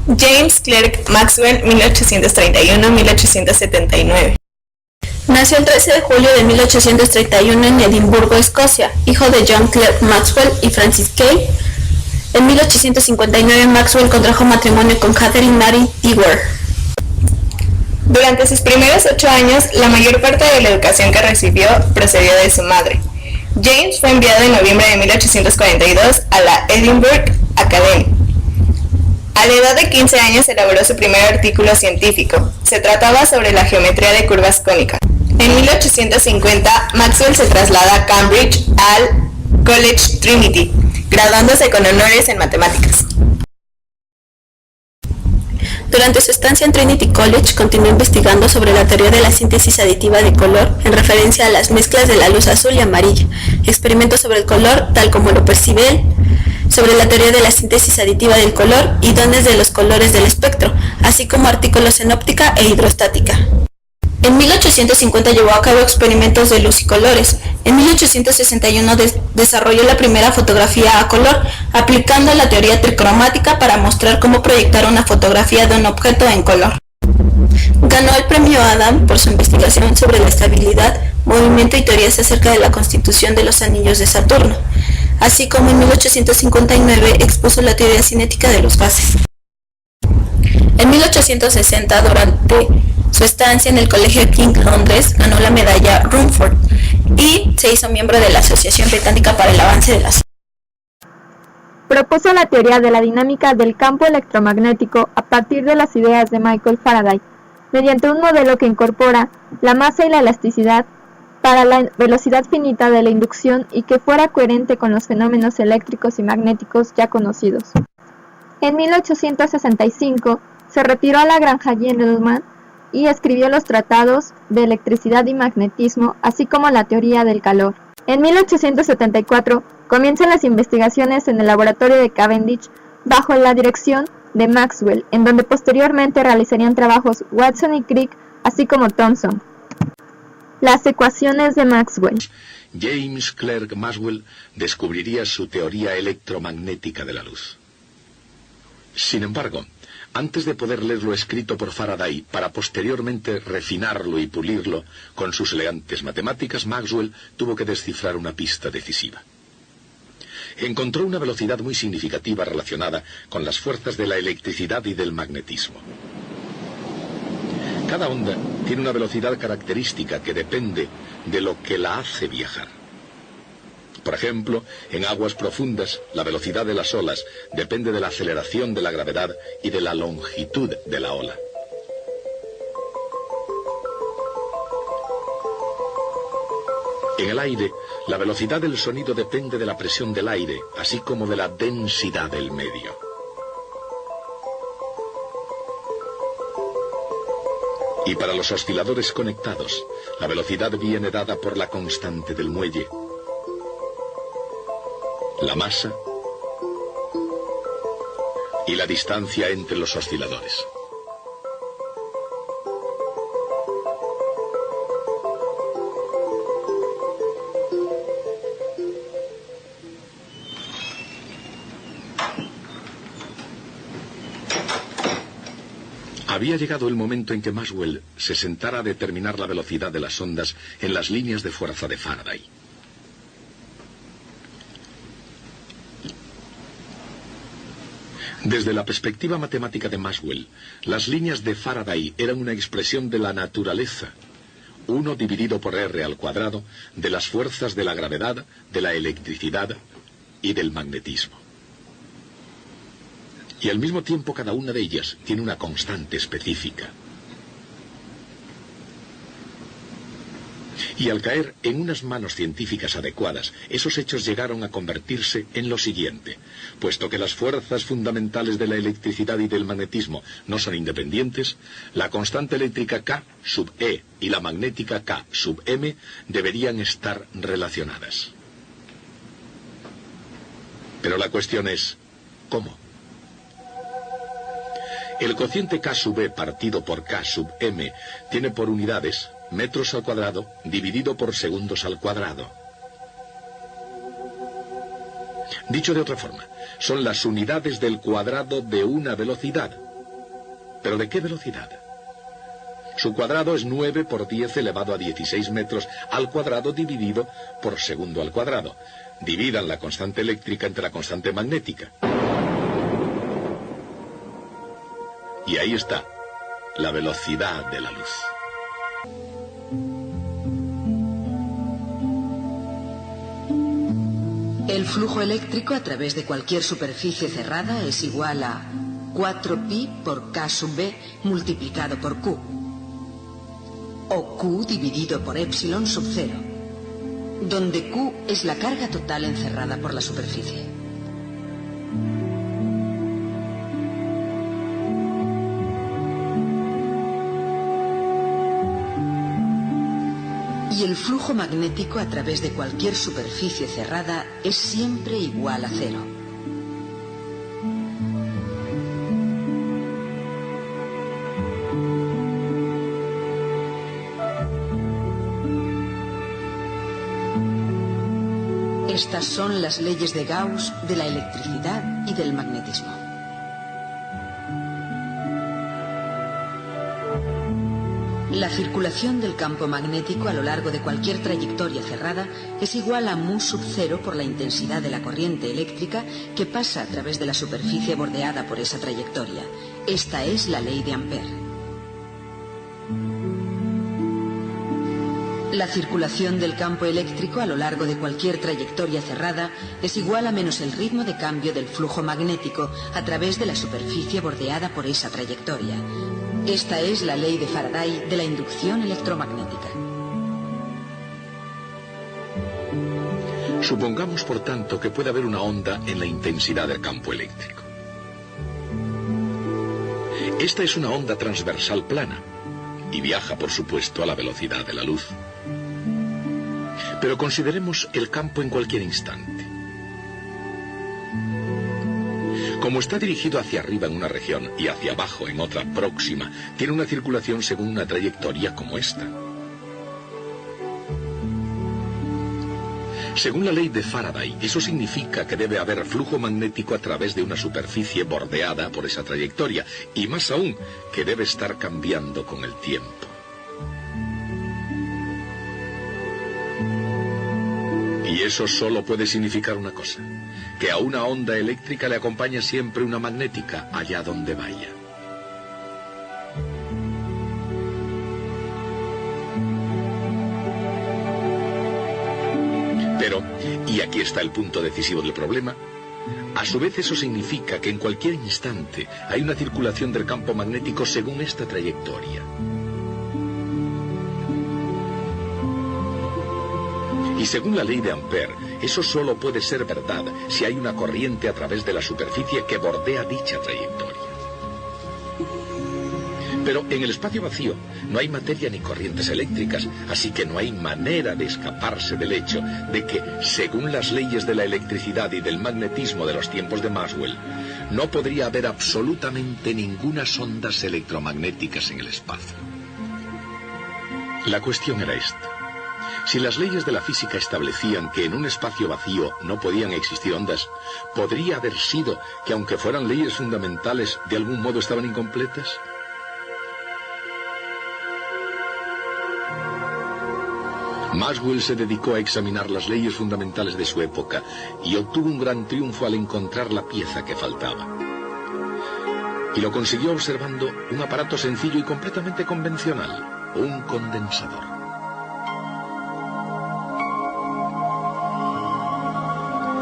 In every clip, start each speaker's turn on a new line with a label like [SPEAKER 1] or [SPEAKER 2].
[SPEAKER 1] James Clerk Maxwell, 1831-1879.
[SPEAKER 2] Nació el 13 de julio de 1831 en Edimburgo, Escocia, hijo de John Clerk Maxwell y Frances Kay. En 1859 Maxwell contrajo matrimonio con Catherine Mary Dewar.
[SPEAKER 1] Durante sus primeros 8 años, la mayor parte de la educación que recibió procedió de su madre. James fue enviado en noviembre de 1842 a la Edinburgh Academy. A la edad de 15 años elaboró su primer artículo científico. Se trataba sobre la geometría de curvas cónicas. En 1850, Maxwell se traslada a Cambridge al College Trinity, graduándose con honores en matemáticas.
[SPEAKER 2] Durante su estancia en Trinity College, continuó investigando sobre la teoría de la síntesis aditiva de color en referencia a las mezclas de la luz azul y amarilla, experimentos sobre el color tal como lo percibe él, sobre la teoría de la síntesis aditiva del color y dones de los colores del espectro, así como artículos en óptica e hidrostática. En 1850 llevó a cabo experimentos de luz y colores. En 1861 desarrolló la primera fotografía a color, aplicando la teoría tricromática para mostrar cómo proyectar una fotografía de un objeto en color. Ganó el premio Adam por su investigación sobre la estabilidad, movimiento y teorías acerca de la constitución de los anillos de Saturno, así como en 1859 expuso la teoría cinética de los gases. En 1860, durante su estancia en el Colegio King, Londres, ganó la medalla Rumford y se hizo miembro de la Asociación Británica para el Avance de la Ciencia.
[SPEAKER 3] Propuso la teoría de la dinámica del campo electromagnético a partir de las ideas de Michael Faraday, mediante un modelo que incorpora la masa y la elasticidad para la velocidad finita de la inducción y que fuera coherente con los fenómenos eléctricos y magnéticos ya conocidos. En 1865 se retiró a la granja Gentleman y escribió los tratados de electricidad y magnetismo, así como la teoría del calor. En 1874 comienzan las investigaciones en el laboratorio de Cavendish bajo la dirección de Maxwell, en donde posteriormente realizarían trabajos Watson y Crick, así como Thomson. Las ecuaciones de Maxwell.
[SPEAKER 4] James Clerk Maxwell descubriría su teoría electromagnética de la luz. Sin embargo, antes de poder leer lo escrito por Faraday para posteriormente refinarlo y pulirlo con sus elegantes matemáticas, Maxwell tuvo que descifrar una pista decisiva. Encontró una velocidad muy significativa relacionada con las fuerzas de la electricidad y del magnetismo. Cada onda tiene una velocidad característica que depende de lo que la hace viajar. Por ejemplo, en aguas profundas, la velocidad de las olas depende de la aceleración de la gravedad y de la longitud de la ola. En el aire, la velocidad del sonido depende de la presión del aire, así como de la densidad del medio. Y para los osciladores conectados, la velocidad viene dada por la constante del muelle, la masa y la distancia entre los osciladores. Había llegado el momento en que Maxwell se sentara a determinar la velocidad de las ondas en las líneas de fuerza de Faraday. Desde la perspectiva matemática de Maxwell, las líneas de Faraday eran una expresión de la naturaleza, 1 dividido por r al cuadrado, de las fuerzas de la gravedad, de la electricidad y del magnetismo. Y al mismo tiempo cada una de ellas tiene una constante específica. Y al caer en unas manos científicas adecuadas, esos hechos llegaron a convertirse en lo siguiente. Puesto que las fuerzas fundamentales de la electricidad y del magnetismo no son independientes, la constante eléctrica K sub E y la magnética K sub M deberían estar relacionadas. Pero la cuestión es, ¿cómo? El cociente K sub E partido por K sub M tiene por unidades metros al cuadrado dividido por segundos al cuadrado. Dicho de otra forma, son las unidades del cuadrado de una velocidad, ¿Pero de qué velocidad? Su cuadrado es 9 por 10 elevado a 16 metros al cuadrado dividido por segundo al cuadrado. Dividan la constante eléctrica entre la constante magnética. Y ahí está, la velocidad de la luz.
[SPEAKER 5] El flujo eléctrico a través de cualquier superficie cerrada es igual a 4pi por K sub B multiplicado por Q. O Q dividido por epsilon sub 0, donde Q es la carga total encerrada por la superficie. Y el flujo magnético a través de cualquier superficie cerrada es siempre igual a 0. Estas son las leyes de Gauss de la electricidad y del magnetismo. La circulación del campo magnético a lo largo de cualquier trayectoria cerrada es igual a mu sub 0 por la intensidad de la corriente eléctrica que pasa a través de la superficie bordeada por esa trayectoria. Esta es la ley de Ampère. La circulación del campo eléctrico a lo largo de cualquier trayectoria cerrada es igual a menos el ritmo de cambio del flujo magnético a través de la superficie bordeada por esa trayectoria. Esta es la ley de Faraday de la inducción electromagnética.
[SPEAKER 4] Supongamos, por tanto, que puede haber una onda en la intensidad del campo eléctrico. Esta es una onda transversal plana y viaja, por supuesto, a la velocidad de la luz. Pero consideremos el campo en cualquier instante. Como está dirigido hacia arriba en una región y hacia abajo en otra próxima, tiene una circulación según una trayectoria como esta. Según la ley de Faraday, eso significa que debe haber flujo magnético a través de una superficie bordeada por esa trayectoria, y más aún, que debe estar cambiando con el tiempo. Y eso solo puede significar una cosa: que a una onda eléctrica le acompaña siempre una magnética allá donde vaya. Pero, y aquí está el punto decisivo del problema, a su vez eso significa que en cualquier instante hay una circulación del campo magnético según esta trayectoria. Y según la ley de Ampère, eso solo puede ser verdad si hay una corriente a través de la superficie que bordea dicha trayectoria. Pero en el espacio vacío no hay materia ni corrientes eléctricas, así que no hay manera de escaparse del hecho de que, según las leyes de la electricidad y del magnetismo de los tiempos de Maxwell, no podría haber absolutamente ninguna ondas electromagnéticas en el espacio. La cuestión era esta: si las leyes de la física establecían que en un espacio vacío no podían existir ondas, ¿podría haber sido que, aunque fueran leyes fundamentales, de algún modo estaban incompletas? Maxwell se dedicó a examinar las leyes fundamentales de su época y obtuvo un gran triunfo al encontrar la pieza que faltaba. Y lo consiguió observando un aparato sencillo y completamente convencional, un condensador.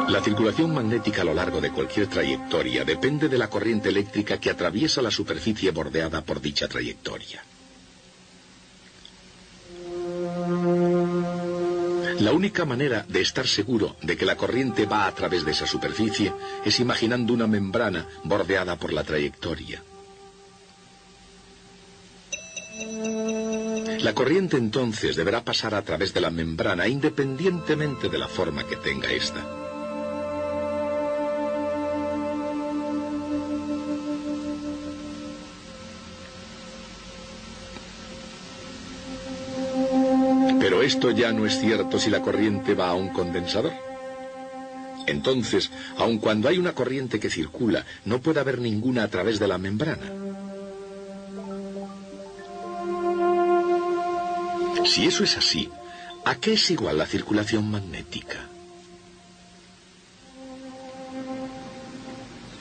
[SPEAKER 4] La circulación magnética a lo largo de cualquier trayectoria depende de la corriente eléctrica que atraviesa la superficie bordeada por dicha trayectoria. La única manera de estar seguro de que la corriente va a través de esa superficie es imaginando una membrana bordeada por la trayectoria. La corriente entonces deberá pasar a través de la membrana independientemente de la forma que tenga esta. Pero esto ya no es cierto si la corriente va a un condensador. Entonces, aun cuando hay una corriente que circula, no puede haber ninguna a través de la membrana. Si eso es así, ¿a qué es igual la circulación magnética?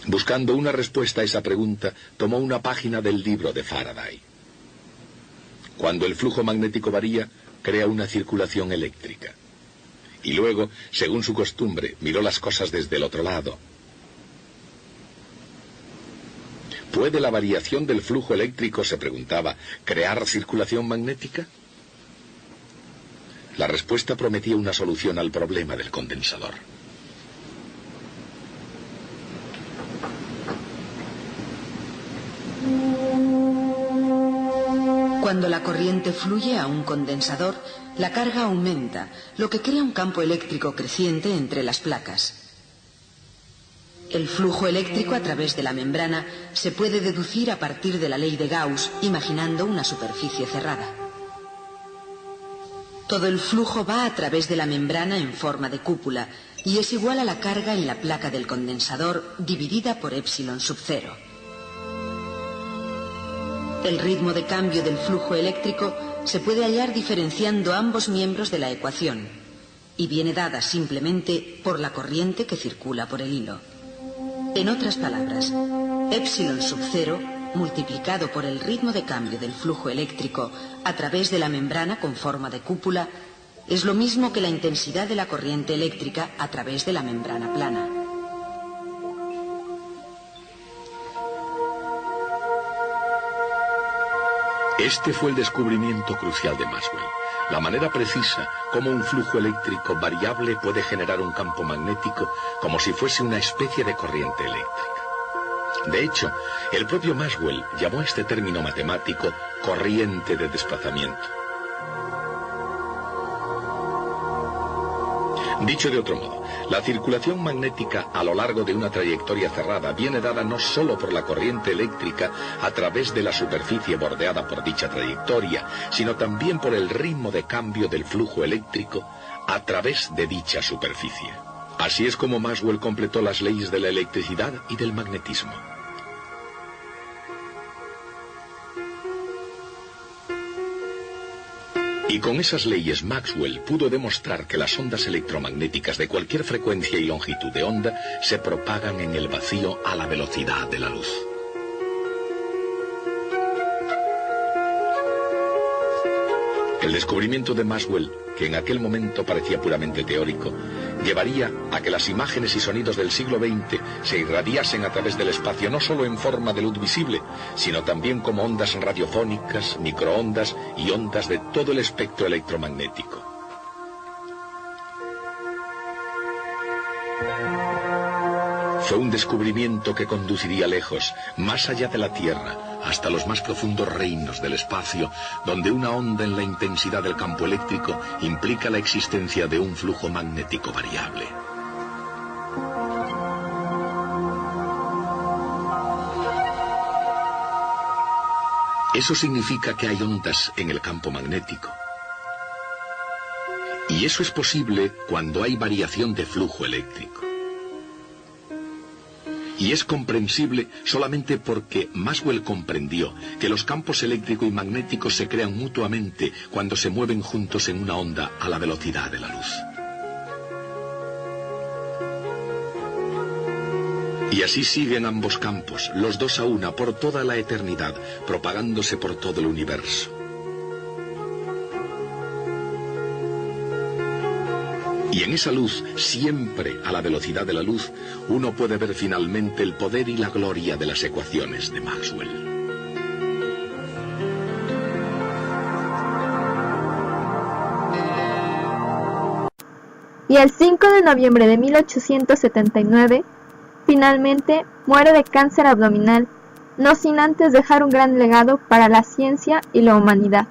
[SPEAKER 4] Buscando una respuesta a esa pregunta, tomó una página del libro de Faraday. Cuando el flujo magnético varía, crea una circulación eléctrica. Y luego, según su costumbre, miró las cosas desde el otro lado. ¿Puede la variación del flujo eléctrico, se preguntaba, crear circulación magnética? La respuesta prometía una solución al problema del condensador.
[SPEAKER 5] Cuando la corriente fluye a un condensador, la carga aumenta, lo que crea un campo eléctrico creciente entre las placas. El flujo eléctrico a través de la membrana se puede deducir a partir de la ley de Gauss, imaginando una superficie cerrada. Todo el flujo va a través de la membrana en forma de cúpula y es igual a la carga en la placa del condensador dividida por epsilon sub 0. El ritmo de cambio del flujo eléctrico se puede hallar diferenciando ambos miembros de la ecuación y viene dada simplemente por la corriente que circula por el hilo. En otras palabras, epsilon sub 0 multiplicado por el ritmo de cambio del flujo eléctrico a través de la membrana con forma de cúpula es lo mismo que la intensidad de la corriente eléctrica a través de la membrana plana.
[SPEAKER 4] Este fue el descubrimiento crucial de Maxwell, la manera precisa como un flujo eléctrico variable puede generar un campo magnético como si fuese una especie de corriente eléctrica. De hecho, el propio Maxwell llamó a este término matemático corriente de desplazamiento. Dicho de otro modo, la circulación magnética a lo largo de una trayectoria cerrada viene dada no solo por la corriente eléctrica a través de la superficie bordeada por dicha trayectoria, sino también por el ritmo de cambio del flujo eléctrico a través de dicha superficie. Así es como Maxwell completó las leyes de la electricidad y del magnetismo. Y con esas leyes Maxwell pudo demostrar que las ondas electromagnéticas de cualquier frecuencia y longitud de onda se propagan en el vacío a la velocidad de la luz. El descubrimiento de Maxwell, que en aquel momento parecía puramente teórico, llevaría a que las imágenes y sonidos del siglo XX se irradiasen a través del espacio no solo en forma de luz visible, sino también como ondas radiofónicas, microondas y ondas de todo el espectro electromagnético. Fue un descubrimiento que conduciría lejos, más allá de la Tierra, hasta los más profundos reinos del espacio, donde una onda en la intensidad del campo eléctrico implica la existencia de un flujo magnético variable. Eso significa que hay ondas en el campo magnético. Y eso es posible cuando hay variación de flujo eléctrico. Y es comprensible solamente porque Maxwell comprendió que los campos eléctrico y magnético se crean mutuamente cuando se mueven juntos en una onda a la velocidad de la luz. Y así siguen ambos campos, los dos a una, por toda la eternidad, propagándose por todo el universo. Y en esa luz, siempre a la velocidad de la luz, uno puede ver finalmente el poder y la gloria de las ecuaciones de Maxwell.
[SPEAKER 3] Y el 5 de noviembre de 1879, finalmente muere de cáncer abdominal, no sin antes dejar un gran legado para la ciencia y la humanidad.